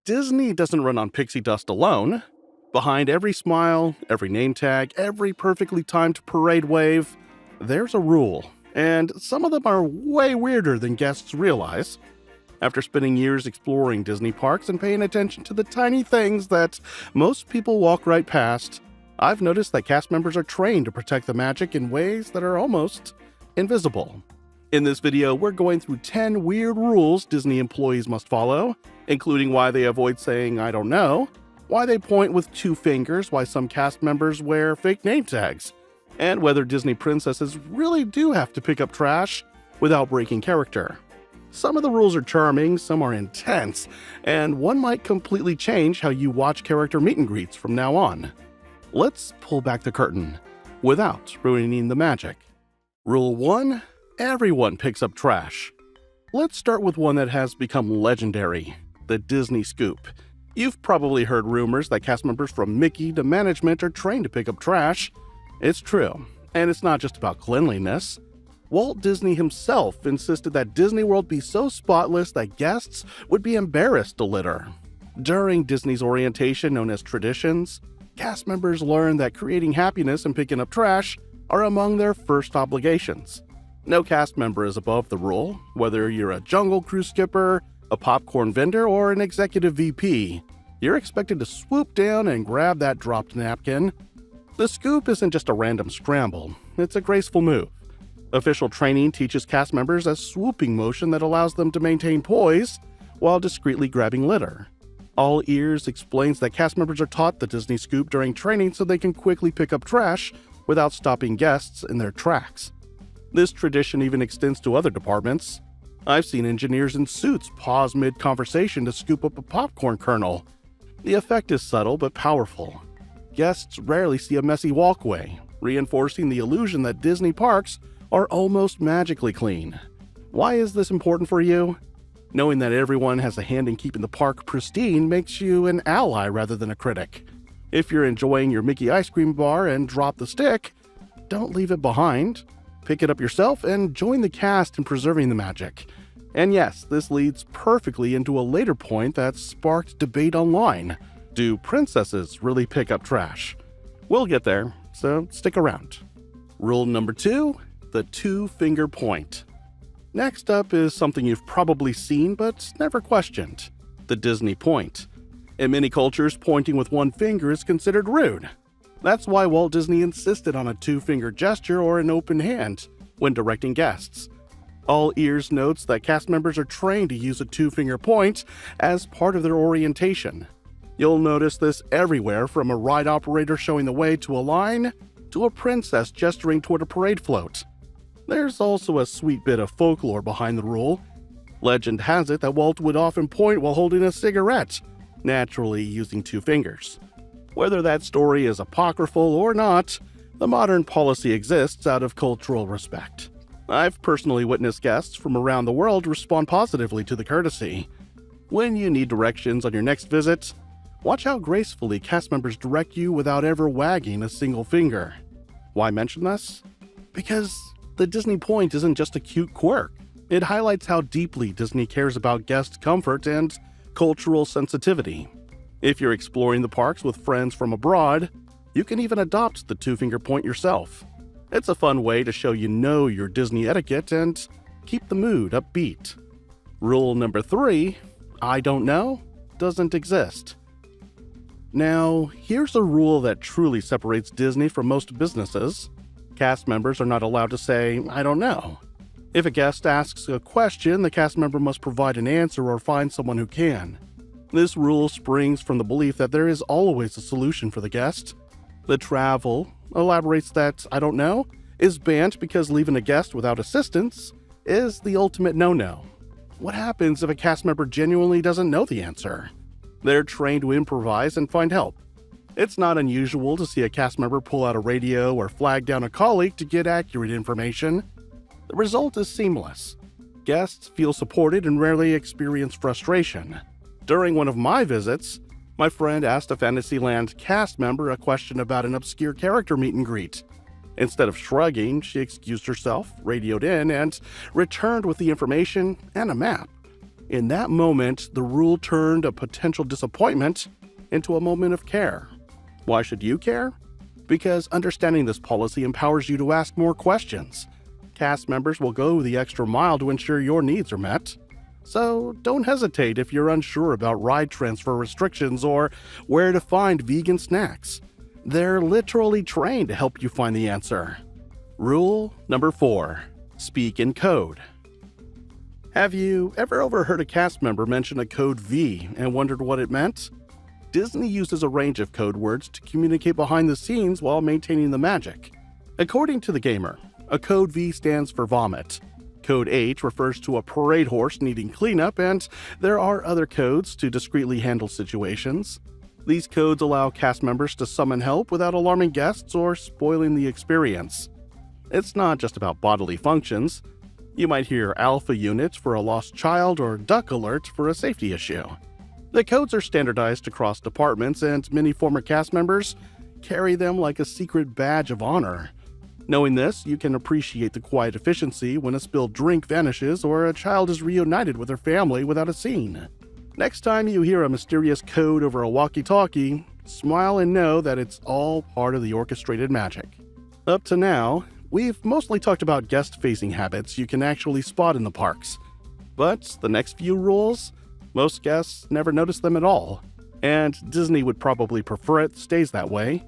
Disney doesn't run on pixie dust alone. Behind every smile, every name tag, every perfectly timed parade wave, there's a rule, and some of them are way weirder than guests realize. After spending years exploring Disney parks and paying attention to the tiny things that most people walk right past, I've noticed that cast members are trained to protect the magic in ways that are almost invisible. In this video, we're going through 10 weird rules Disney employees must follow, including why they avoid saying "I don't know," why they point with 2 fingers, why some cast members wear fake name tags, and whether Disney princesses really do have to pick up trash without breaking character. Some of the rules are charming, some are intense, and one might completely change how you watch character meet and greets from now on. Let's pull back the curtain without ruining the magic. Rule 1. Everyone picks up trash. Let's start with one that has become legendary, the Disney scoop. You've probably heard rumors that cast members from Mickey to management are trained to pick up trash. It's true, and it's not just about cleanliness. Walt Disney himself insisted that Disney World be so spotless that guests would be embarrassed to litter. During Disney's orientation known as traditions, cast members learned that creating happiness and picking up trash are among their first obligations. No cast member is above the rule, whether you're a Jungle Cruise skipper, a popcorn vendor, or an executive VP. You're expected to swoop down and grab that dropped napkin. The scoop isn't just a random scramble, it's a graceful move. Official training teaches cast members a swooping motion that allows them to maintain poise while discreetly grabbing litter. All Ears explains that cast members are taught the Disney scoop during training so they can quickly pick up trash without stopping guests in their tracks. This tradition even extends to other departments. I've seen engineers in suits pause mid-conversation to scoop up a popcorn kernel. The effect is subtle but powerful. Guests rarely see a messy walkway, reinforcing the illusion that Disney parks are almost magically clean. Why is this important for you? Knowing that everyone has a hand in keeping the park pristine makes you an ally rather than a critic. If you're enjoying your Mickey ice cream bar and drop the stick, don't leave it behind. Pick it up yourself and join the cast in preserving the magic. And yes, this leads perfectly into a later point that sparked debate online. Do princesses really pick up trash? We'll get there, so stick around. Rule number 2. The 2-finger point. Next up is something you've probably seen but never questioned: the Disney point. In many cultures, pointing with 1 finger is considered rude. That's why Walt Disney insisted on a 2-finger gesture or an open hand when directing guests. All Ears notes that cast members are trained to use a 2-finger point as part of their orientation. You'll notice this everywhere, from a ride operator showing the way to a line, to a princess gesturing toward a parade float. There's also a sweet bit of folklore behind the rule. Legend has it that Walt would often point while holding a cigarette, naturally using 2 fingers. Whether that story is apocryphal or not, the modern policy exists out of cultural respect. I've personally witnessed guests from around the world respond positively to the courtesy. When you need directions on your next visit, watch how gracefully cast members direct you without ever wagging a single finger. Why mention this? Because the Disney point isn't just a cute quirk. It highlights how deeply Disney cares about guest comfort and cultural sensitivity. If you're exploring the parks with friends from abroad, you can even adopt the 2-finger point yourself. It's a fun way to show you know your Disney etiquette and keep the mood upbeat. Rule number 3, I don't know, doesn't exist. Now, here's a rule that truly separates Disney from most businesses. Cast members are not allowed to say, "I don't know." If a guest asks a question, the cast member must provide an answer or find someone who can. This rule springs from the belief that there is always a solution for the guest. The Travel elaborates that "I don't know" is banned because leaving a guest without assistance is the ultimate no-no. What happens if a cast member genuinely doesn't know the answer? They're trained to improvise and find help. It's not unusual to see a cast member pull out a radio or flag down a colleague to get accurate information. The result is seamless. Guests feel supported and rarely experience frustration. During one of my visits, my friend asked a Fantasyland cast member a question about an obscure character meet and greet. Instead of shrugging, she excused herself, radioed in, and returned with the information and a map. In that moment, the rule turned a potential disappointment into a moment of care. Why should you care? Because understanding this policy empowers you to ask more questions. Cast members will go the extra mile to ensure your needs are met. So don't hesitate if you're unsure about ride transfer restrictions or where to find vegan snacks. They're literally trained to help you find the answer. Rule number 4. Speak in code. Have you ever overheard a cast member mention a code V and wondered what it meant? Disney uses a range of code words to communicate behind the scenes while maintaining the magic. According to the gamer, a code V stands for vomit. Code H refers to a parade horse needing cleanup, and there are other codes to discreetly handle situations. These codes allow cast members to summon help without alarming guests or spoiling the experience. It's not just about bodily functions. You might hear Alpha Unit for a lost child or Duck Alert for a safety issue. The codes are standardized across departments, and many former cast members carry them like a secret badge of honor. Knowing this, you can appreciate the quiet efficiency when a spilled drink vanishes or a child is reunited with her family without a scene. Next time you hear a mysterious code over a walkie-talkie, smile and know that it's all part of the orchestrated magic. Up to now, we've mostly talked about guest-facing habits you can actually spot in the parks. But the next few rules, most guests never notice them at all, and Disney would probably prefer it stays that way.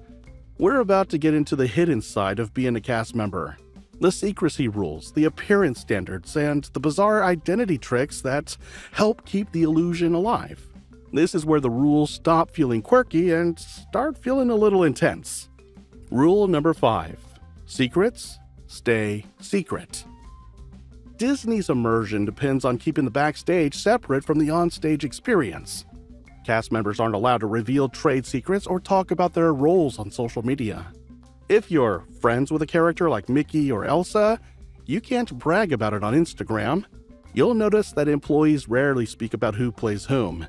We're about to get into the hidden side of being a cast member. The secrecy rules, the appearance standards, and the bizarre identity tricks that help keep the illusion alive. This is where the rules stop feeling quirky and start feeling a little intense. Rule number 5. Secrets stay secret. Disney's immersion depends on keeping the backstage separate from the onstage experience. Cast members aren't allowed to reveal trade secrets or talk about their roles on social media. If you're friends with a character like Mickey or Elsa, you can't brag about it on Instagram. You'll notice that employees rarely speak about who plays whom.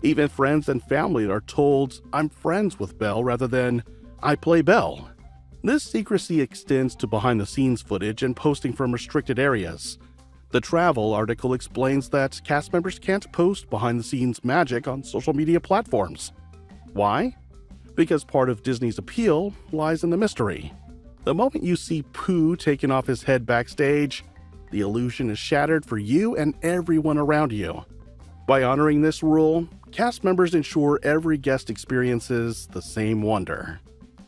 Even friends and family are told, "I'm friends with Belle," rather than, "I play Belle." This secrecy extends to behind-the-scenes footage and posting from restricted areas. The Travel article explains that cast members can't post behind-the-scenes magic on social media platforms. Why? Because part of Disney's appeal lies in the mystery. The moment you see Pooh taking off his head backstage, the illusion is shattered for you and everyone around you. By honoring this rule, cast members ensure every guest experiences the same wonder.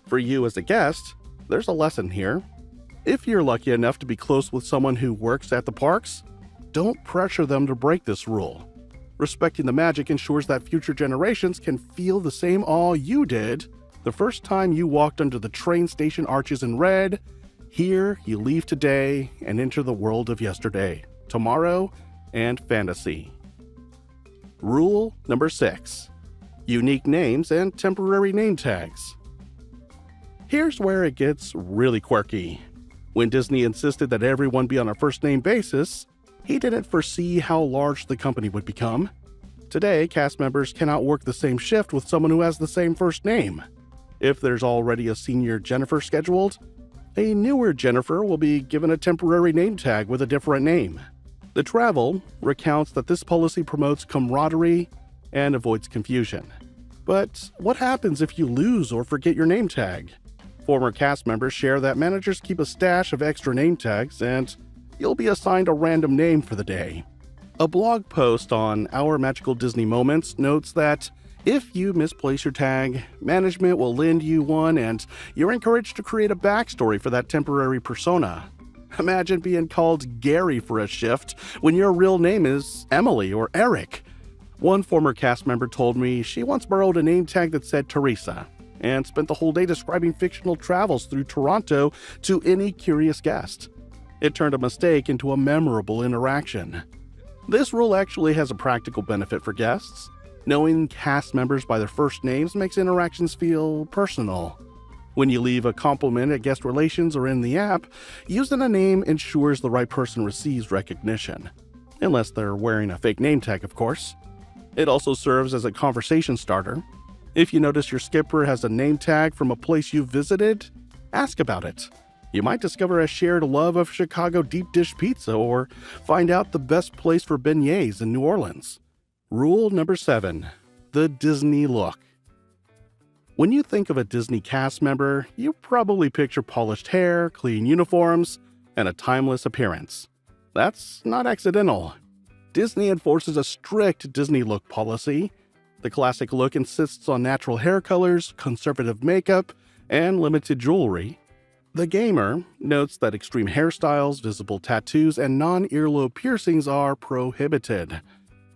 For you as a guest, there's a lesson here. If you're lucky enough to be close with someone who works at the parks, don't pressure them to break this rule. Respecting the magic ensures that future generations can feel the same awe you did the first time you walked under the train station arches in red. Here, you leave today and enter the world of yesterday, tomorrow, and fantasy. Rule number 6. Unique names and temporary name tags. Here's where it gets really quirky. When Disney insisted that everyone be on a first-name basis, he didn't foresee how large the company would become. Today, cast members cannot work the same shift with someone who has the same first name. If there's already a senior Jennifer scheduled, a newer Jennifer will be given a temporary name tag with a different name. The Travel recounts that this policy promotes camaraderie and avoids confusion. But what happens if you lose or forget your name tag? Former cast members share that managers keep a stash of extra name tags, and you'll be assigned a random name for the day. A blog post on Our Magical Disney Moments notes that if you misplace your tag, management will lend you one, and you're encouraged to create a backstory for that temporary persona. Imagine being called Gary for a shift when your real name is Emily or Eric. One former cast member told me she once borrowed a name tag that said Teresa, and spent the whole day describing fictional travels through Toronto to any curious guest. It turned a mistake into a memorable interaction. This rule actually has a practical benefit for guests. Knowing cast members by their first names makes interactions feel personal. When you leave a compliment at guest relations or in the app, using a name ensures the right person receives recognition. Unless they're wearing a fake name tag, of course. It also serves as a conversation starter. If you notice your skipper has a name tag from a place you've visited, ask about it. You might discover a shared love of Chicago deep dish pizza or find out the best place for beignets in New Orleans. Rule number 7. The Disney look. When you think of a Disney cast member, you probably picture polished hair, clean uniforms, and a timeless appearance. That's not accidental. Disney enforces a strict Disney look policy. The classic look insists on natural hair colors, conservative makeup, and limited jewelry. The Gamer notes that extreme hairstyles, visible tattoos, and non-earlobe piercings are prohibited.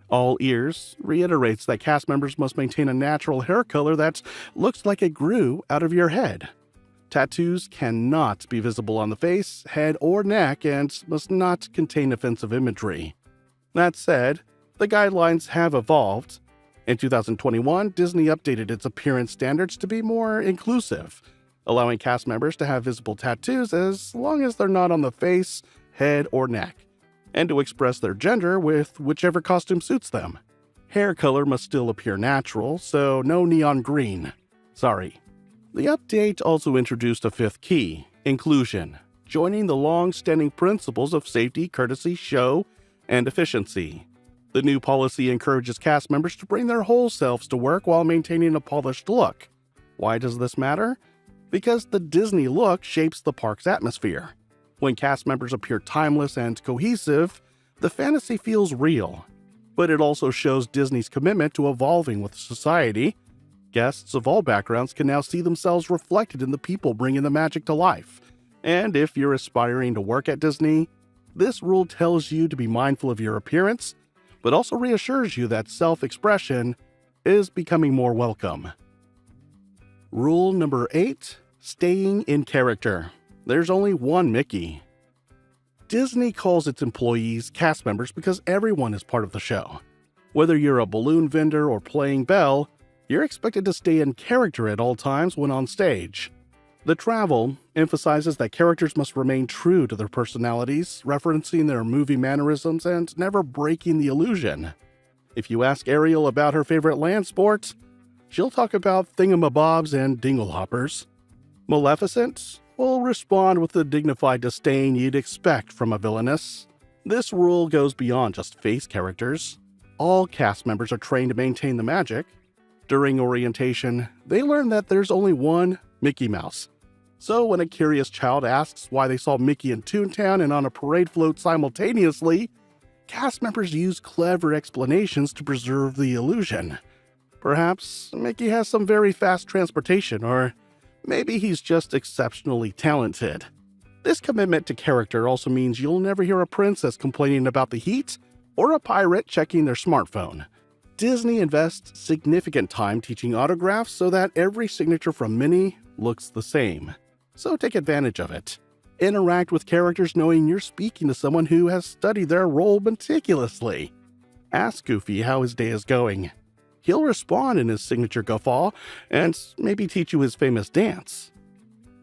All Ears reiterates that cast members must maintain a natural hair color that looks like it grew out of your head. Tattoos cannot be visible on the face, head, or neck and must not contain offensive imagery. That said, the guidelines have evolved. In 2021, Disney updated its appearance standards to be more inclusive, allowing cast members to have visible tattoos as long as they're not on the face, head, or neck, and to express their gender with whichever costume suits them. Hair color must still appear natural, so no neon green. Sorry. The update also introduced a fifth key, inclusion, joining the long-standing principles of safety, courtesy, show, and efficiency. The new policy encourages cast members to bring their whole selves to work while maintaining a polished look. Why does this matter? Because the Disney look shapes the park's atmosphere. When cast members appear timeless and cohesive, the fantasy feels real. But it also shows Disney's commitment to evolving with society. Guests of all backgrounds can now see themselves reflected in the people bringing the magic to life. And if you're aspiring to work at Disney, this rule tells you to be mindful of your appearance, but also reassures you that self-expression is becoming more welcome. Rule number 8, staying in character. There's only one Mickey. Disney calls its employees cast members because everyone is part of the show. Whether you're a balloon vendor or playing Belle, you're expected to stay in character at all times when on stage. The Travel emphasizes that characters must remain true to their personalities, referencing their movie mannerisms and never breaking the illusion. If you ask Ariel about her favorite land sport, she'll talk about thingamabobs and dinglehoppers. Maleficent will respond with the dignified disdain you'd expect from a villainess. This rule goes beyond just face characters. All cast members are trained to maintain the magic. During orientation, they learn that there's only one Mickey Mouse. So when a curious child asks why they saw Mickey in Toontown and on a parade float simultaneously, cast members use clever explanations to preserve the illusion. Perhaps Mickey has some very fast transportation, or maybe he's just exceptionally talented. This commitment to character also means you'll never hear a princess complaining about the heat or a pirate checking their smartphone. Disney invests significant time teaching autographs so that every signature from Minnie looks the same. So take advantage of it. Interact with characters knowing you're speaking to someone who has studied their role meticulously. Ask Goofy how his day is going. He'll respond in his signature guffaw and maybe teach you his famous dance.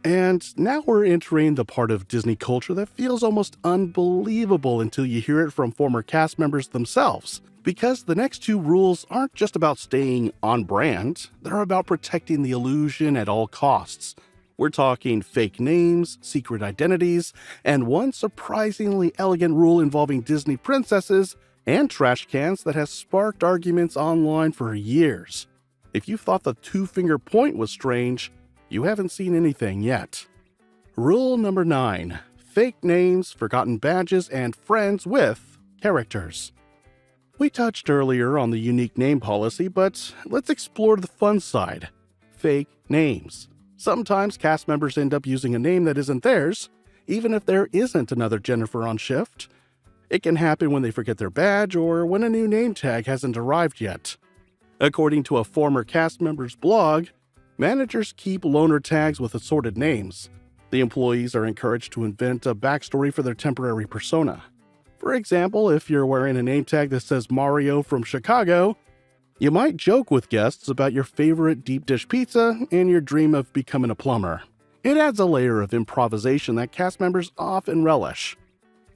And now we're entering the part of Disney culture that feels almost unbelievable until you hear it from former cast members themselves. Because the next two rules aren't just about staying on brand, they're about protecting the illusion at all costs. We're talking fake names, secret identities, and one surprisingly elegant rule involving Disney princesses and trash cans that has sparked arguments online for years. If you thought the two-finger point was strange, you haven't seen anything yet. Rule number 9. Fake names, forgotten badges, and friends with characters. We touched earlier on the unique name policy, but let's explore the fun side. Fake names. Sometimes cast members end up using a name that isn't theirs, even if there isn't another Jennifer on shift. It can happen when they forget their badge or when a new name tag hasn't arrived yet. According to a former cast member's blog, managers keep loaner tags with assorted names. The employees are encouraged to invent a backstory for their temporary persona. For example, if you're wearing a name tag that says Mario from Chicago, you might joke with guests about your favorite deep dish pizza and your dream of becoming a plumber. It adds a layer of improvisation that cast members often relish.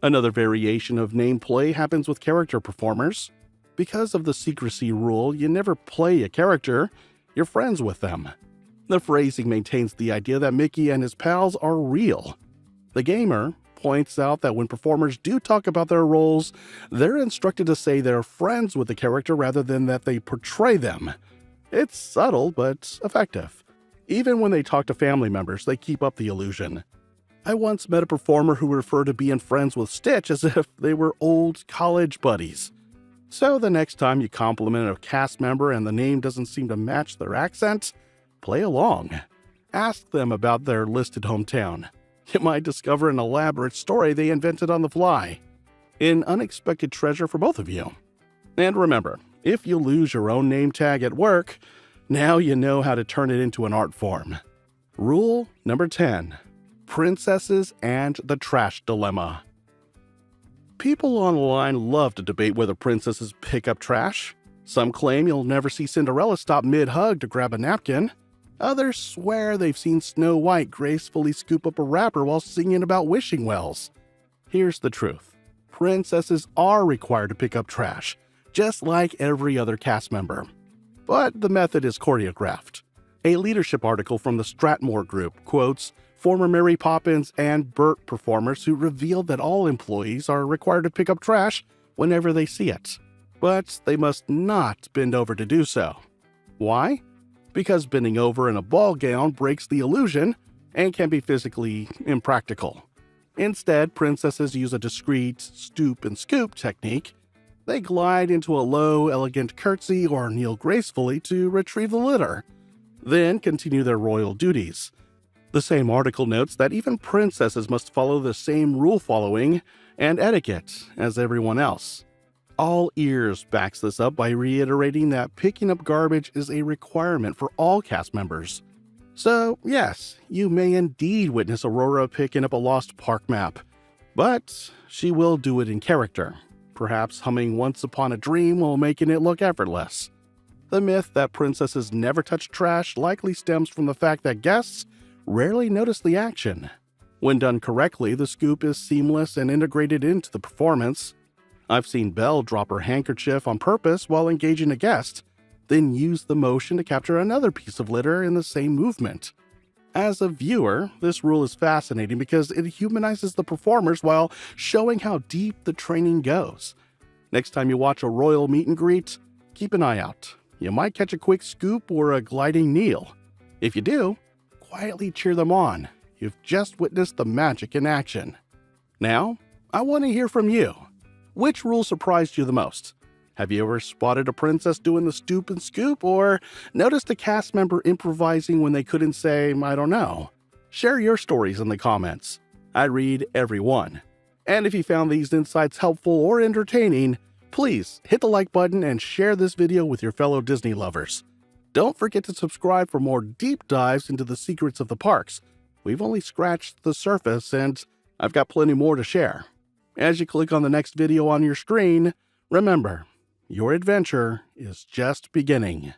Another variation of name play happens with character performers. Because of the secrecy rule, you never play a character, you're friends with them. The phrasing maintains the idea that Mickey and his pals are real. The gamer points out that when performers do talk about their roles, they're instructed to say they're friends with the character rather than that they portray them. It's subtle but effective. Even when they talk to family members, they keep up the illusion. I once met a performer who referred to being friends with Stitch as if they were old college buddies. So the next time you compliment a cast member and the name doesn't seem to match their accent, play along. Ask them about their listed hometown. You might discover an elaborate story they invented on the fly. An unexpected treasure for both of you. And remember, if you lose your own name tag at work, now you know how to turn it into an art form. Rule number 10. Princesses and the Trash Dilemma. People online love to debate whether princesses pick up trash. Some claim you'll never see Cinderella stop mid-hug to grab a napkin. Others swear they've seen Snow White gracefully scoop up a wrapper while singing about wishing wells. Here's the truth. Princesses are required to pick up trash, just like every other cast member. But the method is choreographed. A leadership article from the Stratmore Group quotes former Mary Poppins and Bert performers who revealed that all employees are required to pick up trash whenever they see it. But they must not bend over to do so. Why? Because bending over in a ball gown breaks the illusion and can be physically impractical. Instead, princesses use a discreet stoop and scoop technique. They glide into a low, elegant curtsy or kneel gracefully to retrieve the litter, then continue their royal duties. The same article notes that even princesses must follow the same rule-following and etiquette as everyone else. All Ears backs this up by reiterating that picking up garbage is a requirement for all cast members. So, yes, you may indeed witness Aurora picking up a lost park map, but she will do it in character, perhaps humming Once Upon a Dream while making it look effortless. The myth that princesses never touch trash likely stems from the fact that guests rarely notice the action. When done correctly, the scoop is seamless and integrated into the performance. I've seen Belle drop her handkerchief on purpose while engaging a guest, then use the motion to capture another piece of litter in the same movement. As a viewer, this rule is fascinating because it humanizes the performers while showing how deep the training goes. Next time you watch a royal meet and greet, keep an eye out. You might catch a quick scoop or a gliding kneel. If you do, quietly cheer them on. You've just witnessed the magic in action. Now, I want to hear from you. Which rule surprised you the most? Have you ever spotted a princess doing the stoop and scoop, or noticed a cast member improvising when they couldn't say, I don't know? Share your stories in the comments. I read every one. And if you found these insights helpful or entertaining, please hit the like button and share this video with your fellow Disney lovers. Don't forget to subscribe for more deep dives into the secrets of the parks. We've only scratched the surface, and I've got plenty more to share. As you click on the next video on your screen, remember, your adventure is just beginning.